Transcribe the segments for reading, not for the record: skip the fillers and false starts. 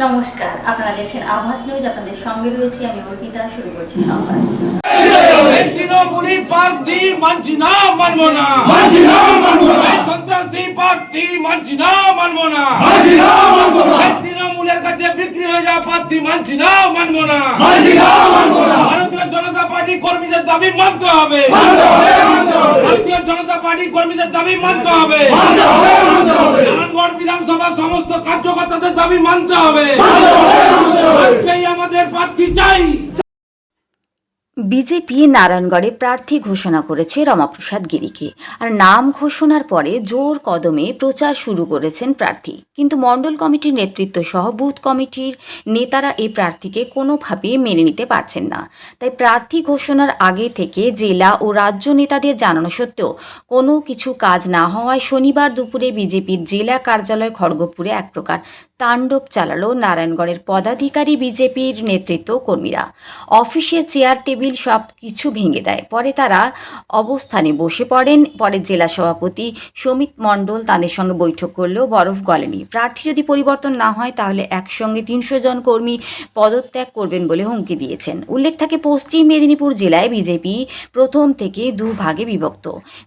নমস্কার, আপনারা দেখছেন আভাস নিউজ। আপনাদের সঙ্গে রয়েছি আমি অর্পিতা। শুরু করছি সংবাদ। তৃণমূলী প্রার্থী মানছি না, মানবো না, সন্ত্রাসী প্রার্থী মানছি না, মানবো না, তৃণমূলের কাছে বিক্রি হয়ে যাওয়া প্রার্থী মানছি না, মানবো না। ভারতীয় জনতা পার্টি কর্মীদের দাবি মানতে হবে, ভারতীয় জনতা পার্টি কর্মীদের দাবি মানতে হবে, নারায়ণগড় বিধানসভা সমস্ত কার্যকর্তাদের দাবি মানতে হবে। আজকেই আমাদের প্রার্থী চাই। বিজেপি নারায়ণগড়ে প্রার্থী ঘোষণা করেছে রমাপ্রসাদ গিরিকে। আর নাম ঘোষণার পরে জোর কদমে প্রচার শুরু করেছেন প্রার্থী। কিন্তু মণ্ডল কমিটির নেতৃত্ব সহ বুথ কমিটির নেতারা এই প্রার্থীকে কোনোভাবেই মেনে নিতে পারছেন না। তাই প্রার্থী ঘোষণার আগে থেকে জেলা ও রাজ্য নেতাদের জানানো সত্ত্বেও কোনো কিছু কাজ না হওয়ায় শনিবার দুপুরে বিজেপির জেলা কার্যালয় খড়গপুরে এক প্রকার তাণ্ডব চালালো নারায়ণগড়ের পদাধিকারী বিজেপির নেতৃত্ব কর্মীরা। অফিসের চেয়ার টেবিল সব কিছু ভেঙে দেয়। পরে তারা অবস্থানে বসে পড়েন। পরে জেলা সভাপতি সমিত মণ্ডল তাদের সঙ্গে বৈঠক করলেও বরফ গলেনি। প্রার্থী যদি পরিবর্তন না হয় তাহলে একসঙ্গে 300 জন কর্মী পদত্যাগ করবেন বলে হুমকি দিয়েছেন। উল্লেখ থাকে, পশ্চিম মেদিনীপুর জেলায় বিজেপি প্রথম থেকে দুভাগে বিভক্ত।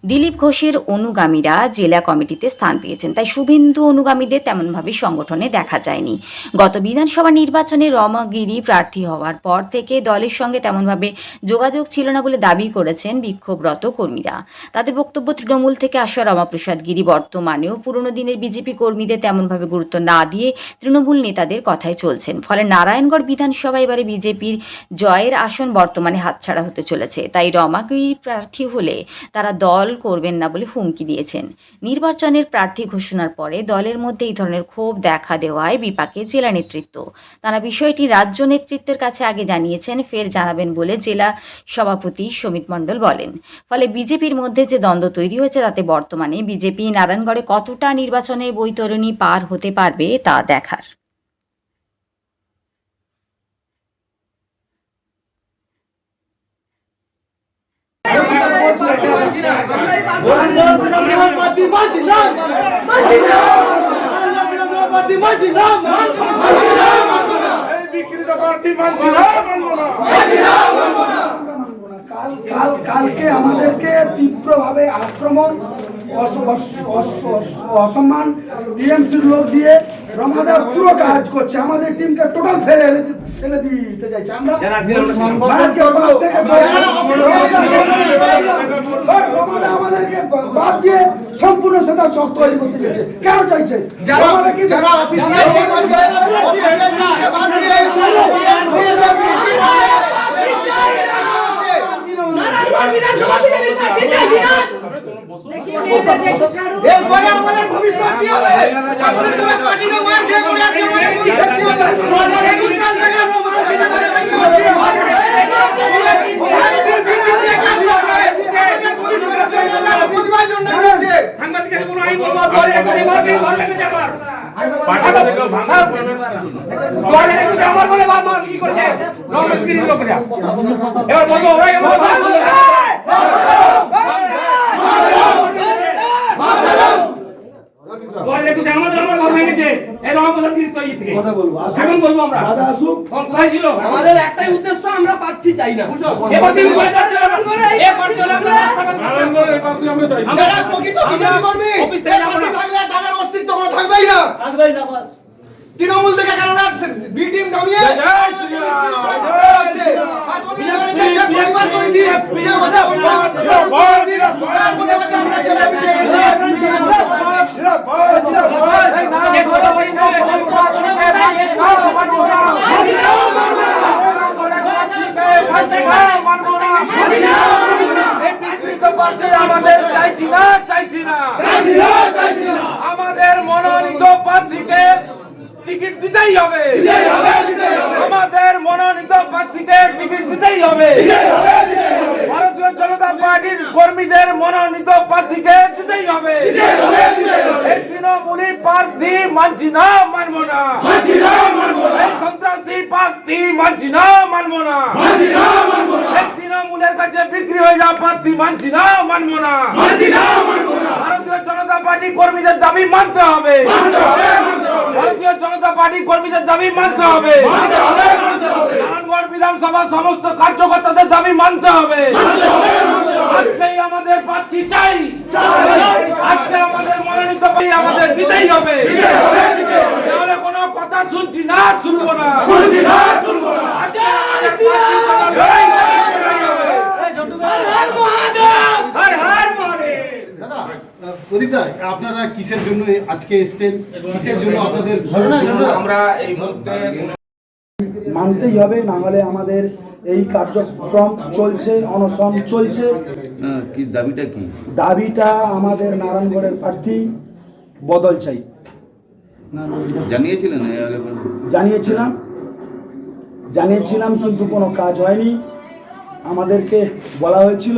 দিলীপ ঘোষের অনুগামীরা জেলা কমিটিতে স্থান পেয়েছেন, তাই শুভেন্দু অনুগামীদের তেমনভাবে সংগঠনে দেখা যায়নি। গত বিধানসভা নির্বাচনে রমাগিরি প্রার্থী হওয়ার পর থেকে দলের সঙ্গে তেমনভাবে যোগাযোগ ছিল না বলে দাবি করেছেন বিক্ষোভরত কর্মীরা। তাদের বক্তব্য, তৃণমূল থেকে আসা রমাপ্রসাদ গিরি বর্তমানেও পুরনো দিনের বিজেপি কর্মীদের তেমনভাবে গুরুত্ব না দিয়ে তৃণমূল নেতাদের কথায় চলছেন। ফলে নারায়ণগড় বিধানসভা এবারে বিজেপির জয়ের আসন বর্তমানে হাতছাড়া হতে চলেছে। তাই রমাগিরি প্রার্থী হলে তারা দল করবেন না বলে হুমকি দিয়েছেন। নির্বাচনের প্রার্থী ঘোষণার পরে দলের মধ্যে এই ধরনের ক্ষোভ দেখা দেওয়ায় বিপাকে জেলা নেতৃত্ব। তারা বিষয়টি রাজ্য নেতৃত্বের কাছে আগে জানিয়েছেন, ফের জানাবেন বলে জেলা সভাপতি সমিত মণ্ডল বলেন। ফলে বিজেপির মধ্যে যে দ্বন্দ্ব তৈরি হয়েছে তাতে বর্তমানে বিজেপি নারায়ণগড়ে কতটা নির্বাচনে বৈতরণী পার হতে পারবে তা দেখার। কালকে আমাদেরকে তীব্রভাবে আক্রমণ, অসম্মান টিএমসির লোক দিয়ে রমাদার পুরো কাজ করছে। আমাদের টিমকে টোটাল ফেলে দিতে চাইছে। আমরা রমাদা আমাদেরকে বাদ দিয়ে সম্পূর্ণ সেটা চক তৈরি করতে চাইছে। কেন চাইছে? এরপরে আমাদের ভবিষ্যৎ কি হবে? আমাদের তোরা পার্টিতে মার খেয়ে পড়ে আছে, আমাদের ভবিষ্যৎ কি হবে? এবার বলবো ওরাই আমাদের একটাই উদ্দেশ্য, আমরা প্রার্থী চাই না। যারা প্রকৃত বিজেপি কর্মী থাকলে তাদের অস্তিত্ব কোনো থাকবেই না। তৃণমূল থেকে কেন বি টিম নামিয়ে আমাদের চাইছি না আমাদের মনোনীত প্রার্থীকে টিকিট দিতেই হবে, আমাদের মনোনীত প্রার্থীকে টিকিট দিতেই হবে, ভারতীয় জনতা পার্টির কর্মীদের মনোনীত প্রার্থীকে দিতেই হবে। এই তৃণমূলী প্রার্থী মানছি না, মানবো না, এই সন্ত্রাসী প্রার্থী মানছি না, মানবো না, এই তৃণমূল তৃণমূলের কাছে বিক্রি হয়ে যাওয়া প্রার্থী মানছি না, মানবো না। ভারতীয় জনতা পার্টি কর্মীদের দাবি মানতে হবে। ভারতীয় জনতা পার্টি কর্মীদের দাবি মানতে হবে। নারায়ণগড় বিধানসভা সমস্ত কার্যকর্তাদের দাবি মানতে হবে। আজকেই আমাদের প্রার্থী চাই, আজকে আমাদের মনোনীত প্রার্থী আমাদের দিতেই হবে। নাহলে কোনো কথা শুনছি না, শুনবো না। প্রদীপ দা, আপনারা কিসের জন্য আজকে এসেছেন, কিসের জন্য আপনাদের আমরা এই মুহূর্তে মানতেই হবে, না হলে আমাদের এই কার্যক্রম চলছে, অনশন চলছে। কি দাবিটা কি? দাবিটা আমাদের নারায়ণগড়ের প্রার্থী বদল চাই। জানিয়েছিলেন জানিয়েছিলাম কিন্তু কোনো কাজ হয়নি। আমাদেরকে বলা হয়েছিল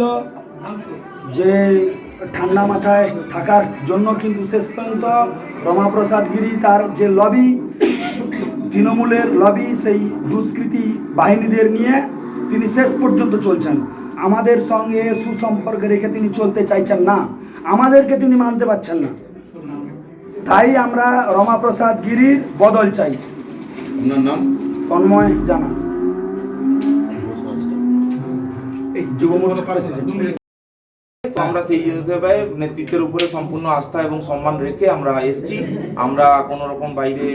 যে ঠান্ডা মাথায় থাকার জন্য, কিন্তু শেষ পর্যন্ত রমাপ্রসাদ গিরি তার যে লবি, তৃণমূলের লবি, সেই দুষ্কৃতী বাহিনীদের নিয়ে তিনি শেষ পর্যন্ত চলছেন। আমাদের সঙ্গে সুসম্পর্ক রেখে তিনি চলতে চাইছেন না, আমাদেরকে তিনি মানতে পারছেন না। তাই আমরা রমাপ্রসাদ গিরির বদল চাই। আপনার নাম? তন্ময় জানা, যুব মোর্চা প্রেসিডেন্ট। আমরা সেই হিসেবে নেতৃত্বের উপরে সম্পূর্ণ আস্থা এবং সম্মান রেখে আমরা এসেছি। আমরা কোনো রকম বাইরে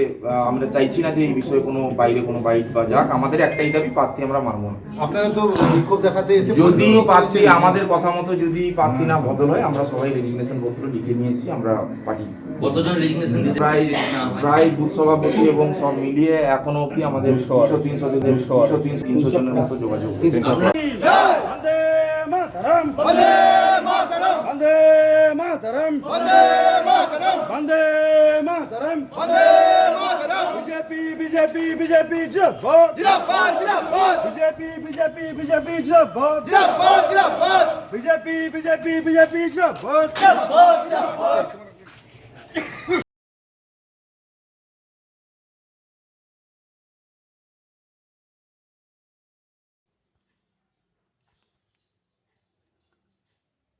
আমরা চাইছি না যে এই বিষয়ে কোনো বাইরে কোনো বাইট বা যাক। আমাদের একটাই দাবি, প্রার্থী আমরা মানব না। আপনারা তো বিক্ষোভ দেখাতে এসে যদি প্রার্থী আমাদের কথা মতো যদি প্রার্থী না বদল হয়, আমরা সবাই রেজিগনেশন পত্র লিখে নিয়েছি। আমরা পার্টি কতজন রেজিগনেশন দিতে? প্রায় বুথ সভাপতি এবং সব মিলিয়ে এখনো অব্দি আমাদের 200-300 জনের মতো যোগাযোগ। बीजेपी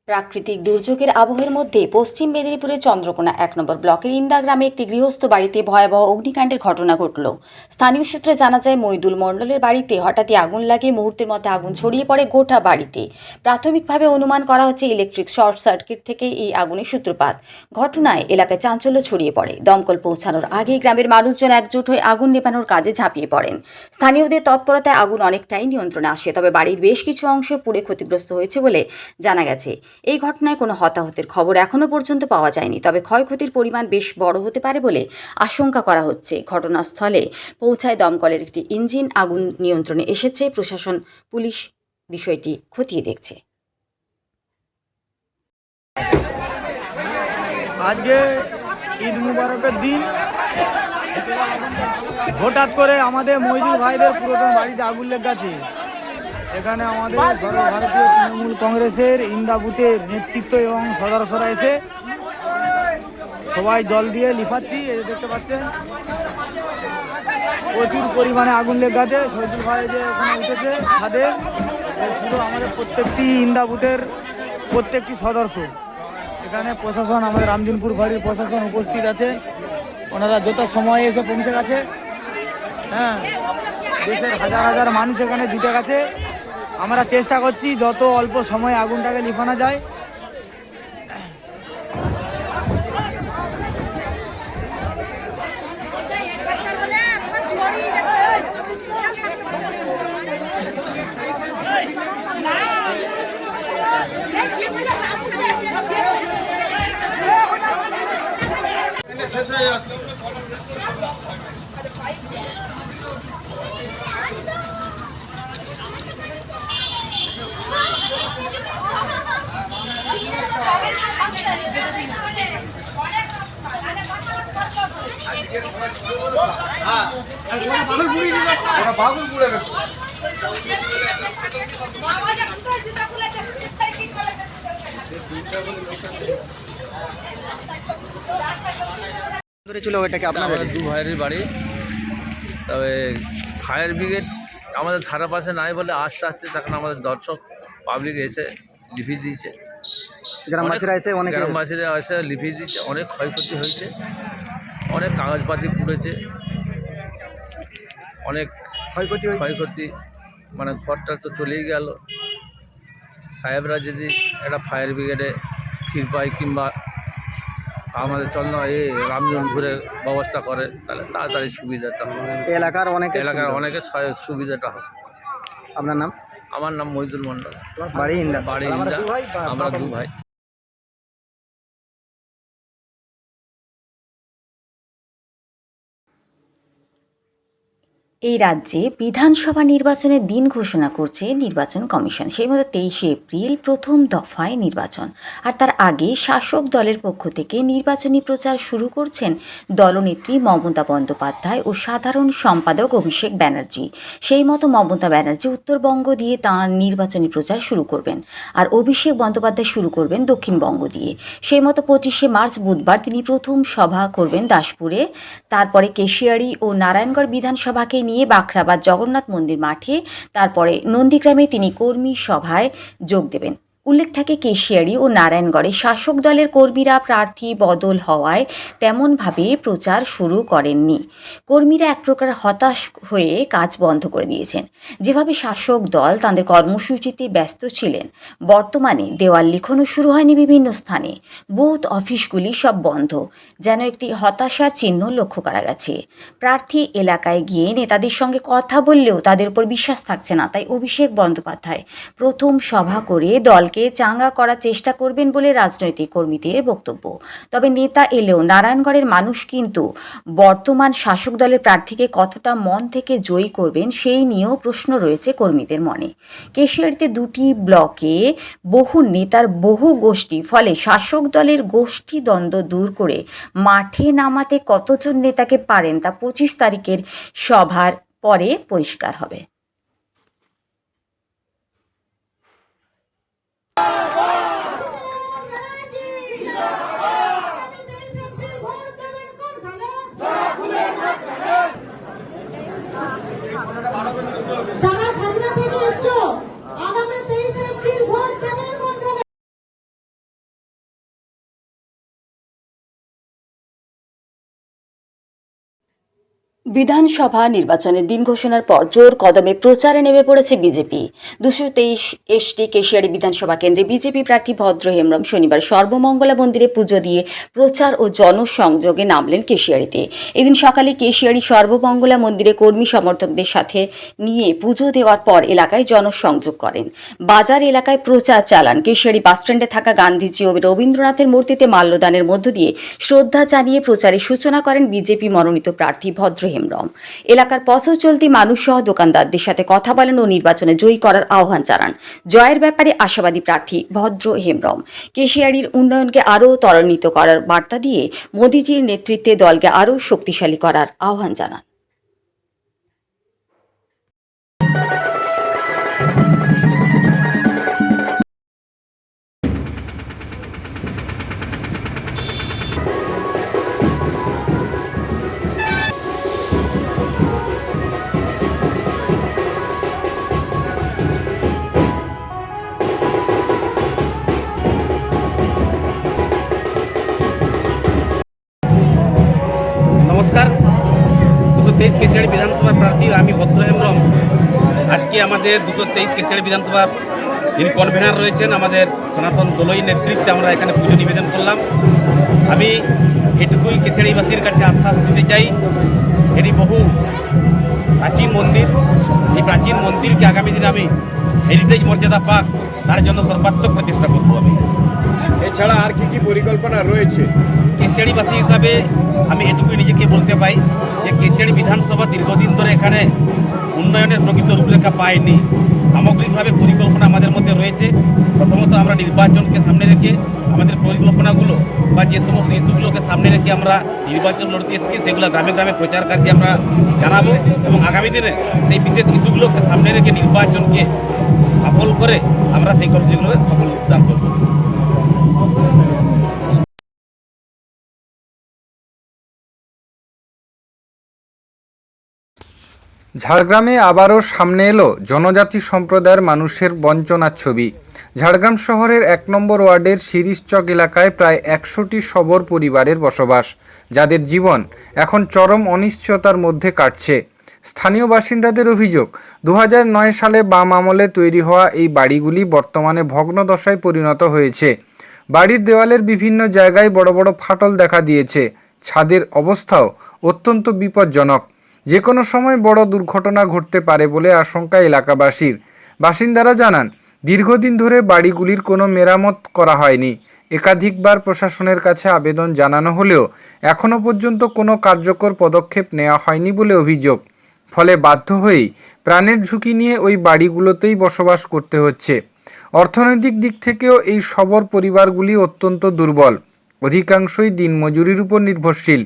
প্রাকৃতিক দুর্যোগের আবহের মধ্যে পশ্চিম মেদিনীপুরের চন্দ্রকোনা ১ নম্বর ব্লকের ইন্দা গ্রামে একটি গৃহস্থ বাড়িতে ভয়াবহ অগ্নিকাণ্ডের ঘটনা ঘটল। স্থানীয় সূত্রে জানা যায়, মইদুল মণ্ডলের বাড়িতে হঠাৎই আগুন লাগে। মুহূর্তের মধ্যে আগুন ছড়িয়ে পড়ে গোটা বাড়িতে। প্রাথমিকভাবে অনুমান করা হচ্ছে ইলেকট্রিক শর্ট সার্কিট থেকে এই আগুনের সূত্রপাত। ঘটনায় এলাকায় চাঞ্চল্য ছড়িয়ে পড়ে। দমকল পৌঁছানোর আগেই গ্রামের মানুষজন একজোট হয়ে আগুন নেভানোর কাজে ঝাঁপিয়ে পড়েন। স্থানীয়দের তৎপরতায় আগুন অনেকটাই নিয়ন্ত্রণে আসে, তবে বাড়ির বেশ কিছু অংশ পুড়ে ক্ষতিগ্রস্ত হয়েছে বলে জানা গেছে। এই ঘটনায় কোনো হতাহতের খবর এখনও পর্যন্ত পাওয়া যায়নি, তবে ক্ষয়ক্ষতির পরিমাণ বেশ বড় হতে পারে বলে আশঙ্কা করা হচ্ছে। ঘটনাস্থলে পৌঁছায় দমকলের একটি ইঞ্জিন। আগুন নিয়ন্ত্রণে এসেছে। প্রশাসন, পুলিশ বিষয়টি খতিয়ে দেখছে। আজকে ঈদ মুবারকের দিন হঠাৎ করে আমাদের মইদুল ভাইদের পুরাতন বাড়িতে আগুন লেগেছে। এখানে আমাদের সর্বভারতীয় তৃণমূল কংগ্রেসের ইন্দা বুথের নেতৃত্ব এবং সদস্যরা এসে সবাই জল দিয়ে লিফাচ্ছি। এই দেখতে পাচ্ছেন প্রচুর পরিমাণে আগুন লেগেছে। শহীদুল ভাই যে ওখানে উঠেছে ছাদে, শুধু আমাদের প্রত্যেকটি ইন্দা বুথের প্রত্যেকটি সদস্য, এখানে প্রশাসন, আমাদের রামদিনপুর বাড়ির প্রশাসন উপস্থিত আছে। ওনারা যত সময়ে এসে পৌঁছে গেছে। হ্যাঁ, দেশের হাজার হাজার মানুষ এখানে জুটে গেছে। আমরা চেষ্টা করছি যত অল্প সময়ে আগুনটাকে নিভানো যায়। শেষ হয়ে যাচ্ছে। পাগল পুড়ে গেছে। আমাদের দু ভাইয়ের বাড়ি, তবে ফায়ার ব্রিগেড আমাদের ধারা পাশে নাই বলে আস্তে আস্তে তখন আমাদের দর্শক পাবলিক এসে লিফি দিয়েছে, গ্রামবাসীরা এসে অনেক গ্রামবাসীরা এসে লিফি দিয়েছে, অনেক ক্ষয়ক্ষতি হয়েছে, অনেক কাগজপাতি পুড়েছে, অনেক ক্ষয়ক্ষতি, মানে ঘরটা তো চলেই গেল। সাহেবরা যদি একটা ফায়ার ব্রিগেডে ক্ষীর পায় কিংবা আমাদের রামজনপুরের ব্যবস্থা করে তাহলে তাড়াতাড়ি সুবিধাটা হবে, এলাকার অনেকের সুবিধাটা হবে। আপনার নাম? আমার নাম মহিদুল মণ্ডল, বাড়ি ইন্দা। আমরা দু ভাই। এই রাজ্যে বিধানসভা নির্বাচনের দিন ঘোষণা করছে নির্বাচন কমিশন। সেই মতো 23শে এপ্রিল প্রথম দফায় নির্বাচন, আর তার আগে শাসক দলের পক্ষ থেকে নির্বাচনী প্রচার শুরু করছেন দলনেত্রী মমতা বন্দ্যোপাধ্যায় ও সাধারণ সম্পাদক অভিষেক ব্যানার্জি। সেই মতো মমতা ব্যানার্জি উত্তরবঙ্গ দিয়ে তাঁর নির্বাচনী প্রচার শুরু করবেন, আর অভিষেক বন্দ্যোপাধ্যায় শুরু করবেন দক্ষিণবঙ্গ দিয়ে। সেই মতো 25শে মার্চ বুধবার তিনি প্রথম সভা করবেন দাসপুরে, তারপরে কেশিয়াড়ি ও নারায়ণগড় বিধানসভাকে নিয়ে বাখরাবাদ জগন্নাথ মন্দির মাঠে, তারপরে নন্দীগ্রামে তিনি কর্মী সভায় যোগ দেবেন। উল্লেখ থাকে কেশিয়াড়ি ও নারায়ণগড়ে শাসক দলের কর্মীরা প্রার্থী বদল হওয়ায় তেমনভাবে প্রচার শুরু করেননি। কর্মীরা এক প্রকার হতাশ হয়ে কাজ বন্ধ করে দিয়েছেন। যেভাবে শাসক দল তাদের কর্মসূচিতে ব্যস্ত ছিলেন, বর্তমানে দেওয়াল লিখনও শুরু হয়নি বিভিন্ন স্থানে, বুথ অফিসগুলি সব বন্ধ, যেন একটি হতাশার চিহ্ন লক্ষ্য করা গেছে। প্রার্থী এলাকায় গিয়ে নেতাদের সঙ্গে কথা বললেও তাদের উপর বিশ্বাস থাকছে না, তাই অভিষেক বন্দ্যোপাধ্যায় প্রথম সভা করে দলকে চাঙ্গা করার চেষ্টা করবেন বলে রাজনৈতিক কর্মীদের বক্তব্য। তবে নেতা এলেও নারায়ণগড়ের মানুষ কিন্তু বর্তমান শাসক দলের প্রার্থীকে কতটা মন থেকে জয়ী করবেন সেই নিয়েও প্রশ্ন রয়েছে কর্মীদের মনে। কেশিয়াড়িতে 2টি ব্লকে বহু নেতার বহু গোষ্ঠী, ফলে শাসক দলের গোষ্ঠী দ্বন্দ্ব দূর করে মাঠে নামাতে কতজন নেতাকে পারেন তা 25 তারিখের সভার পরে পরিষ্কার হবে। যারা খাজনা থেকে এসছো, আগামী 23 এপ্রিল ভোট দেবেন কোনখানে? বিধানসভা নির্বাচনের দিন ঘোষণার পর জোর কদমে প্রচারে নেমে পড়েছে বিজেপি। 223 কেশিয়াড়ি বিধানসভা কেন্দ্রে বিজেপি প্রার্থী ভদ্র হেমব্রম শনিবার সর্বমঙ্গলা মন্দিরে পুজো দিয়ে প্রচার ও জনসংযোগে নামলেন কেশিয়াড়িতে। এদিন সকালে কেশিয়াড়ি সর্বমঙ্গলা মন্দিরে কর্মী সমর্থকদের সাথে নিয়ে পুজো দেওয়ার পর এলাকায় জনসংযোগ করেন। বাজার এলাকায় প্রচার চালান। কেশিয়াড়ি বাসস্ট্যান্ডে থাকা গান্ধীজি ও রবীন্দ্রনাথের মূর্তিতে মাল্যদানের মধ্য দিয়ে শ্রদ্ধা জানিয়ে প্রচারের সূচনা করেন বিজেপি মনোনীত প্রার্থী ভদ্র হেমব্রম। এলাকার পথ চলতি মানুষ সহ দোকানদারদের সাথে কথা বলেন ও নির্বাচনে জয়ী করার আহ্বান জানান। জয়ের ব্যাপারে আশাবাদী প্রার্থী ভদ্র হেমব্রম। কেশিয়াড়ির উন্নয়নকে আরও ত্বরান্বিত করার বার্তা দিয়ে মোদিজির নেতৃত্বে দলকে আরও শক্তিশালী করার আহ্বান জানান। নমস্কার, 223 কেশিয়াড়ি বিধানসভার প্রার্থী আমি ভদ্র হেমব্রম। আজকে আমাদের 223 কেশিয়াড়ি বিধানসভার যিনি কনভেনার রয়েছেন আমাদের সনাতন দলই নেতৃত্বে আমরা এখানে পুজো নিবেদন করলাম। আমি এটুকুই কেশিয়াড়িবাসীর কাছে আশ্বাস দিতে চাই, এটি বহু প্রাচীন মন্দির, এই প্রাচীন মন্দিরকে আগামী দিনে আমি হেরিটেজ মর্যাদা পাক তার জন্য সর্বাত্মক প্রচেষ্টা করব। আমি এছাড়া আর কি পরিকল্পনা রয়েছে? কেশিয়াড়িবাসী হিসাবে আমি এটুকুই নিজেকে বলতে পাই যে কেশিয়াড়ি বিধানসভা দীর্ঘদিন ধরে এখানে উন্নয়নের প্রকৃত রূপরেখা পায়নি। সামগ্রিকভাবে পরিকল্পনা আমাদের মধ্যে রয়েছে। প্রথমত আমরা নির্বাচনকে সামনে রেখে আমাদের পরিকল্পনাগুলো বা যে সমস্ত ইস্যুগুলোকে সামনে রেখে আমরা নির্বাচন লড়তে এসেছি সেগুলো গ্রামে গ্রামে প্রচার কার্যে আমরা জানাবো এবং আগামী দিনে সেই বিশেষ ইস্যুগুলোকে সামনে রেখে নির্বাচনকে সফল করে আমরা সেই কর্মসূচিগুলোকে সফল দান করব। ঝাড়গ্রামে আবারও সামনে এলো জনজাতি সম্প্রদায়ের মানুষের বঞ্চনার ছবি। ঝাড়গ্রাম শহরের ১ নম্বর ওয়ার্ডের শিরিষচক এলাকায় প্রায় ১০০টি শবর পরিবারের বসবাস, যাদের জীবন এখন চরম অনিশ্চয়তার মধ্যে কাটছে। স্থানীয় বাসিন্দাদের অভিযোগ, ২০০৯ সালে বাম আমলে তৈরি হওয়া এই বাড়িগুলি বর্তমানে ভগ্নদশায় পরিণত হয়েছে। বাড়ির দেওয়ালের বিভিন্ন জায়গায় বড় বড় ফাটল দেখা দিয়েছে। ছাদের অবস্থাও অত্যন্ত বিপজ্জনক। যে কোনো সময় বড় দুর্ঘটনা ঘটতে পারে বলে আশঙ্কা এলাকাবাসীর। বাসিন্দারা জানান, দীর্ঘদিন ধরে বাড়িগুলির কোনো মেরামত করা হয়নি। একাধিকবার প্রশাসনের কাছে আবেদন জানানো হলেও এখনও পর্যন্ত কোনো কার্যকর পদক্ষেপ নেওয়া হয়নি বলে অভিযোগ। ফলে বাধ্য হয়েই প্রাণের ঝুঁকি নিয়ে ওই বাড়িগুলোতেই বসবাস করতে হচ্ছে। অর্থনৈতিক দিক থেকেও এই শবর পরিবারগুলি অত্যন্ত দুর্বল। অধিকাংশই দিনমজুরির উপর নির্ভরশীল।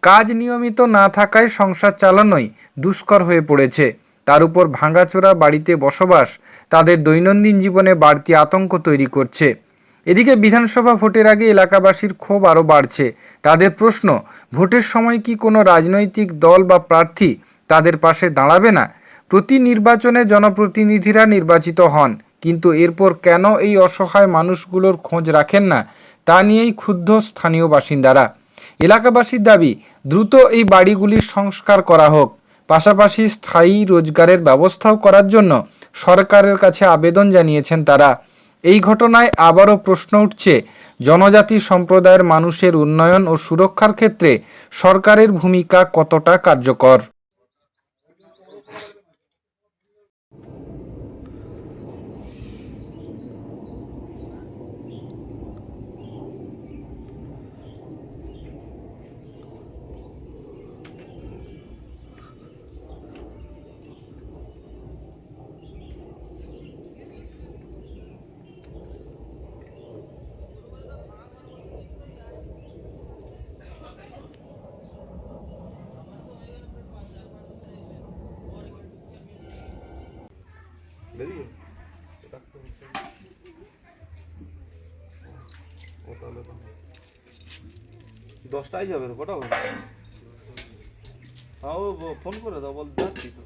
কাজ নিয়মিত না থাকায় সংসার চালানোই দুষ্কর হয়ে পড়েছে। তার উপর ভাঙাচোরা বাড়িতে বসবাস তাদের দৈনন্দিন জীবনে বাড়তি আতঙ্ক তৈরি করছে। এদিকে বিধানসভা ভোটের আগে এলাকাবাসীর ক্ষোভ আরও বাড়ছে। তাদের প্রশ্ন, ভোটের সময় কি কোনো রাজনৈতিক দল বা প্রার্থী তাদের পাশে দাঁড়াবে না? প্রতি নির্বাচনে জনপ্রতিনিধিরা নির্বাচিত হন, কিন্তু এরপর কেন এই অসহায় মানুষগুলোর খোঁজ রাখেন না, তা নিয়েই ক্ষুব্ধ স্থানীয় বাসিন্দারা। এলাকাবাসীর দাবি, দ্রুত এই বাড়িগুলির সংস্কার করা হোক। পাশাপাশি স্থায়ী রোজগারের ব্যবস্থাও করার জন্য সরকারের কাছে আবেদন জানিয়েছেন তারা। এই ঘটনায় আবারও প্রশ্ন উঠছে, জনজাতি সম্প্রদায়ের মানুষের উন্নয়ন ও সুরক্ষার ক্ষেত্রে সরকারের ভূমিকা কতটা কার্যকর। দশটায় যাবে তো, কটা হবে? হ্যাঁ, ও ফোন করে দাও, বল যাচ্ছি তো।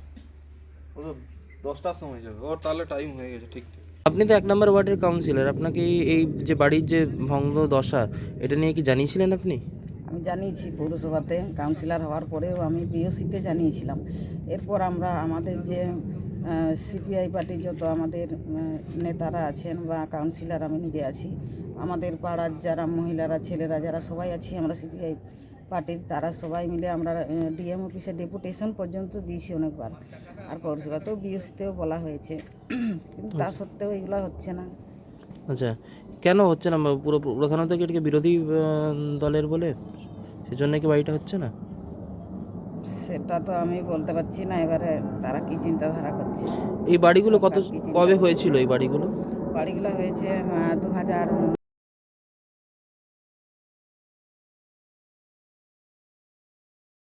ও তো 10টার সময় যাবে, ওর তাহলে টাইম হয়ে গেছে। ঠিক ঠিক। আপনি তো ১ নম্বর ওয়ার্ডের কাউন্সিলর, আপনাকে এই যে বাড়ির যে ভগ্ন দশা, এটা নিয়ে কি জানিয়েছিলেন আপনি? আমি জানিয়েছি পৌরসভাতে, কাউন্সিলর হওয়ার পরেও আমি বিওসিতে জানিয়েছিলাম। এরপর আমরা আমাদের যে সিপিআই পার্টির যত আমাদের নেতারা আছেন বা কাউন্সিলর, আমি নিজে আছি, আমাদের পাড়ার যারা মহিলারা, ছেলেরা যারা সবাই আছি আমরা সিপিআই পার্টির, তারা সবাই মিলে আমরা ডিএম অফিসে ডেপুটেশন পর্যন্ত দিয়েছি অনেকবার। আর পৌরসভাতেও বিওসিতেও বলা হয়েছে, কিন্তু তা সত্ত্বেও এগুলো হচ্ছে না। আচ্ছা, কেন হচ্ছে না? পুরো প্রধানত কি এটাকে বিরোধী দলের বলে সেজন্য কি বাড়িটা হচ্ছে না? সেটা তো আমি বলতে পারছি না, এবারে তারা কি চিন্তাধারা করছে। এই বাড়িগুলো কবে হয়েছিল? এই বাড়িগুলো হয়েছে 2000।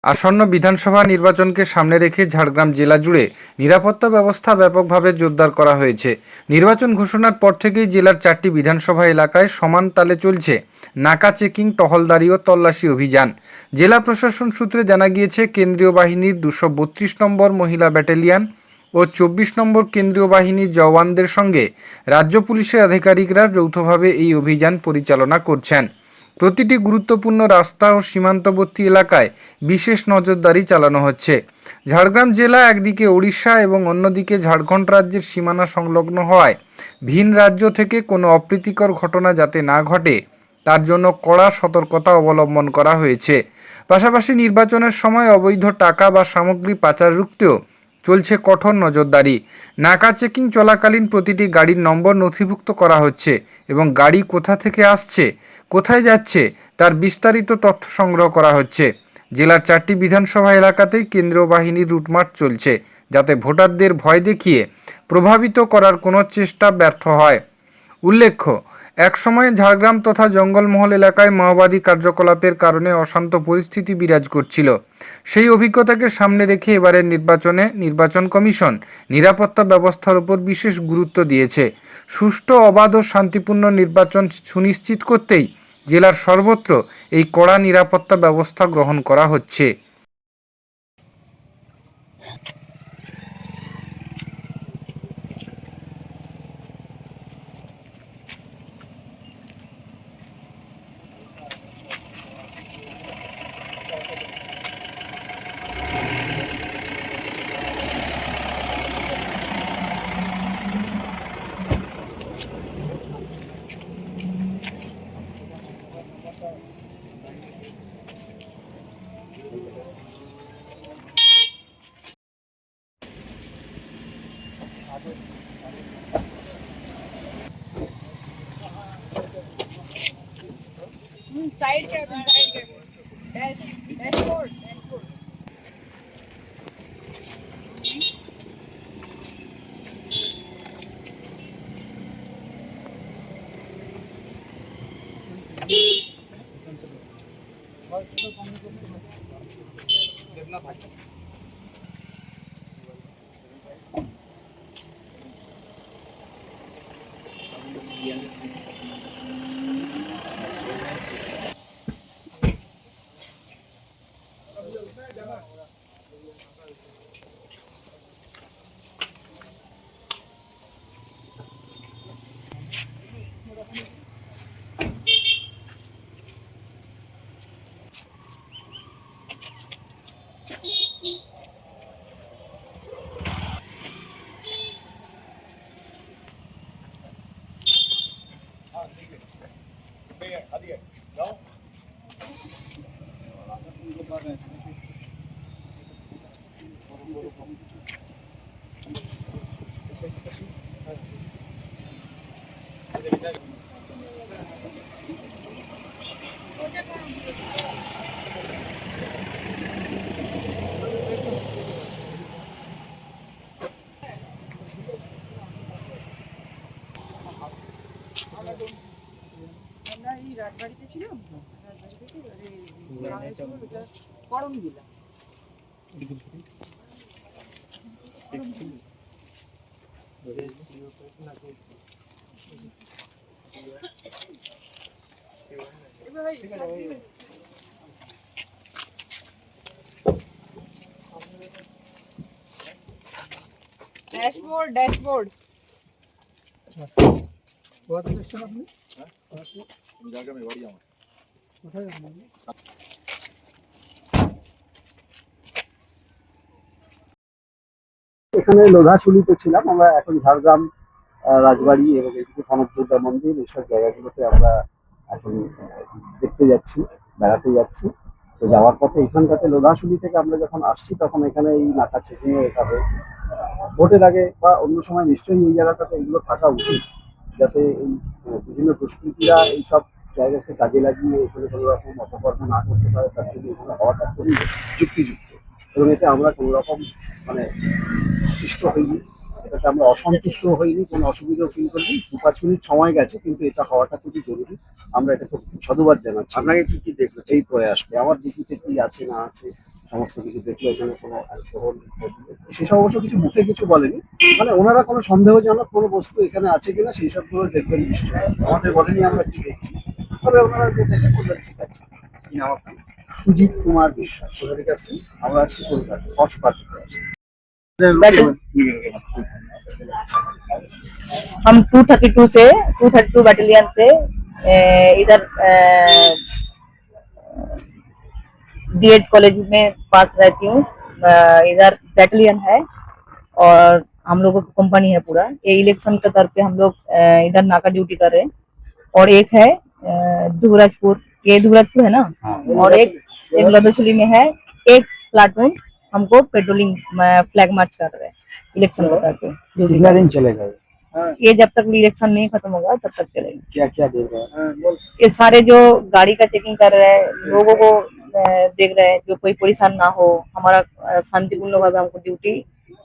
আসন্ন বিধানসভা নির্বাচনকে সামনে রেখে ঝাড়গ্রাম জেলা জুড়ে নিরাপত্তা ব্যবস্থা ব্যাপকভাবে জোরদার করা হয়েছে। নির্বাচন ঘোষণার পর থেকেই জেলার 4টি বিধানসভা এলাকায় সমান তালে চলছে নাকা চেকিং, টহলদারি ও তল্লাশি অভিযান। জেলা প্রশাসন সূত্রে জানা গিয়েছে, কেন্দ্রীয় বাহিনীর 232 নম্বর মহিলা ব্যাটালিয়ন ও 24 নম্বর কেন্দ্রীয় বাহিনীর জওয়ানদের সঙ্গে রাজ্য পুলিশের আধিকারিকরা যৌথভাবে এই অভিযান পরিচালনা করছেন। প্রতিটি গুরুত্বপূর্ণ রাস্তা ও সীমান্তবর্তী এলাকায় বিশেষ নজরদারি চালানো হচ্ছে। ঝাড়গ্রাম জেলা একদিকে ওড়িশা এবং অন্যদিকে ঝাড়খণ্ড রাজ্যের সীমানা সংলগ্ন হওয়ায় ভিন রাজ্য থেকে কোনো অপ্রীতিকর ঘটনা যাতে না ঘটে তার জন্য কড়া সতর্কতা অবলম্বন করা হয়েছে। পাশাপাশি নির্বাচনের সময় অবৈধ টাকা বা সামগ্রী পাচার রুখতেও চলছে কঠোর নজরদারি। নাকা চেকিং চলাকালীন প্রতিটি গাড়ির নম্বর নথিভুক্ত করা হচ্ছে এবং গাড়ি কোথা থেকে আসছে, কোথায় যাচ্ছে তার বিস্তারিত তথ্য সংগ্রহ করা হচ্ছে। জেলার 4টি বিধানসভা এলাকাতেই কেন্দ্রীয় বাহিনীর রুটমার্চ চলছে, যাতে ভোটারদের ভয় দেখিয়ে প্রভাবিত করার কোনো চেষ্টা ব্যর্থ হয়। উল্লেখ্য, একসময় ঝাড়গ্রাম তথা জঙ্গলমহল এলাকায় মাওবাদী কার্যকলাপের কারণে অশান্ত পরিস্থিতি বিরাজ করছিল। সেই অভিজ্ঞতাকে সামনে রেখে এবারের নির্বাচনে নির্বাচন কমিশন নিরাপত্তা ব্যবস্থার উপর বিশেষ গুরুত্ব দিয়েছে। সুষ্ঠু, অবাধ ও শান্তিপূর্ণ নির্বাচন সুনিশ্চিত করতেই জেলার সর্বত্র এই কড়া নিরাপত্তা ব্যবস্থা গ্রহণ করা হচ্ছে। साइड के डैशबोर्ड রাজবাড়িতে ছিল করণ দিলা डैशबोर्ड এখানে লোধাশুলিতে ছিলাম আমরা, এখন ঝাড়গ্রাম রাজবাড়ি এবং এইদিকে কনক দুর্গা মন্দির এইসব জায়গাগুলোতে আমরা এখন দেখতে যাচ্ছি, বেড়াতে যাচ্ছি। তো যাওয়ার পথে এখানটাতে লোধাশুলি থেকে আমরা যখন আসছি তখন এখানে এই নাকা চেকিং এটা হয়েছে। ভোটের আগে বা অন্য সময় নিশ্চয়ই এই জায়গাটাতে এগুলো থাকা উচিত, যাতে এই বিভিন্ন দুষ্কৃতীরা এইসব জায়গাকে কাজে লাগিয়ে এখানে কোনো রকম অপকর্ম না করতে পারে, তার জন্য এগুলো হওয়াটা খুবই যুক্তিযুক্ত। এবং এতে আমরা কোনো রকম মানে সন্তুষ্ট হইনি, এটাতে আমরা অসন্তুষ্ট হইনি, কোনো অসুবিধাও ফিল করিনি। 2-5 মিনিট সময় গেছে, কিন্তু এটা হওয়াটা খুবই জরুরি। আমরা এটা খুব সাধুবাদ জানাচ্ছি। আপনাকে কি কি দেখলো এই প্রয়াসকে? আমার ডিউটিতে কি আছে না আছে সমস্ত কিছু দেখলো। এখানে কোনো অ্যালকোহল সেসব অবশ্য কিছু মুখে কিছু বলেনি, মানে ওনারা কোনো সন্দেহজনক কোনো বস্তু এখানে আছে কিনা সেই সবগুলো দেখবেন নিশ্চয়ই। আমাদের বলেনি আমরা কি দেখছি, তবে ওনারা যে দেখে বললেন ঠিক আছে। কি নাম আপনার? সুজিত কুমার বিশ্বাস। কোথা থেকে আসছেন? আমরা আছি কলকাতা, কসবা থেকে আসছি। हम 232 बटालियन से इधर बीएड कॉलेज में पास रहती हूँ। इधर बटालियन है और हम लोगों की कंपनी है पूरा। ये इलेक्शन के तरफ पे हम लोग इधर नाका ड्यूटी कर रहे हैं। और एक है दुबराजपुर, ये दुबराजपुर है ना, और एक लोधोशुली में है। एक प्लाटून हमको पेट्रोलिंग फ्लैग मार्च कर रहे हैं इलेक्शन को करके। कितना दिन चलेगा ये जब तक इलेक्शन नहीं खत्म होगा तब तक चलेगा। क्या क्या देख रहे हैं? ये सारे जो गाड़ी का चेकिंग कर रहे हैं, लोगों को देख रहे हैं, जो कोई परेशान ना हो। हमारा शांतिपूर्ण भाव हमको ड्यूटी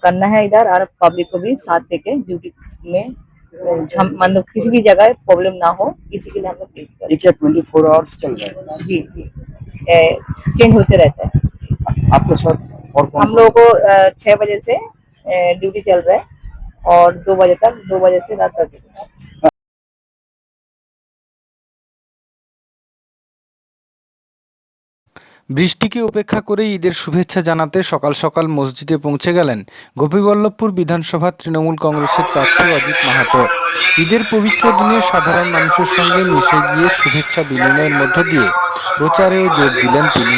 करना है इधर, और पब्लिक को भी साथ देके ड्यूटी में मतलब किसी भी जगह प्रॉब्लम ना हो, इसी के लिए हम लोग ये क्या 24 आवर्स चल रहा है? जी चेंज होते रहता है। आपके साथ और हम लोगों को 6 बजे से ड्यूटी चल रहा है और 2 बजे तक, 2 बजे से रात तक। বৃষ্টিকে উপেক্ষা করে ঈদের শুভেচ্ছা জানাতে সকাল সকাল মসজিদে পৌঁছে গেলেন গোপীবল্লভপুর বিধানসভা তৃণমূল কংগ্রেসের প্রার্থী অজিত মাহাতো। ঈদের পবিত্র দিনে সাধারণ মানুষের সঙ্গে মিশে গিয়ে শুভেচ্ছা বিনিময়ের মধ্য দিয়ে প্রচারেও যোগ দিলেন তিনি।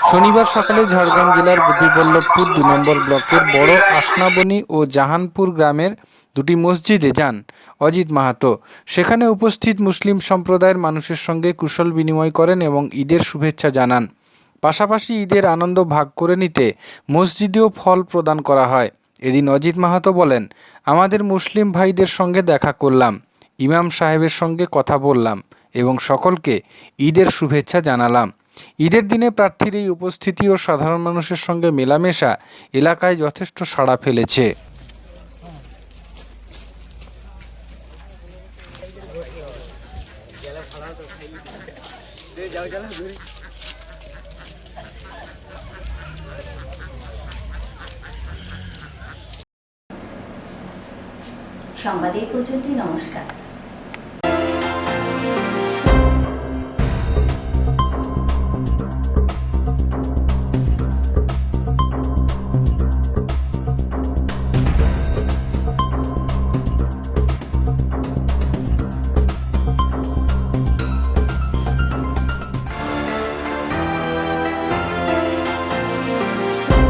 শনিবার সকালে ঝাড়গ্রাম জেলার গোপীবল্লভপুর 2 নম্বর ব্লকের বড় আসনাবনী ও জাহানপুর গ্রামের দুটি মসজিদে যান অজিত মাহাতো। সেখানে উপস্থিত মুসলিম সম্প্রদায়ের মানুষের সঙ্গে কুশল বিনিময় করেন এবং ঈদের শুভেচ্ছা জানান। পাশাপাশি ঈদের আনন্দ ভাগ করে নিতে মসজিদেও ফল প্রদান করা হয়। এদিন অজিত মাহাতো বলেন, আমাদের মুসলিম ভাইদের সঙ্গে দেখা করলাম, ইমাম সাহেবের সঙ্গে কথা বললাম এবং সকলকে ঈদের শুভেচ্ছা জানালাম। ঈদের দিনে প্রার্থীর এই উপস্থিতি ও সাধারণ মানুষের সঙ্গে মেলামেশা এলাকায় যথেষ্ট সাড়া ফেলেছে। সংবাদ এই পর্যন্তই। নমস্কার।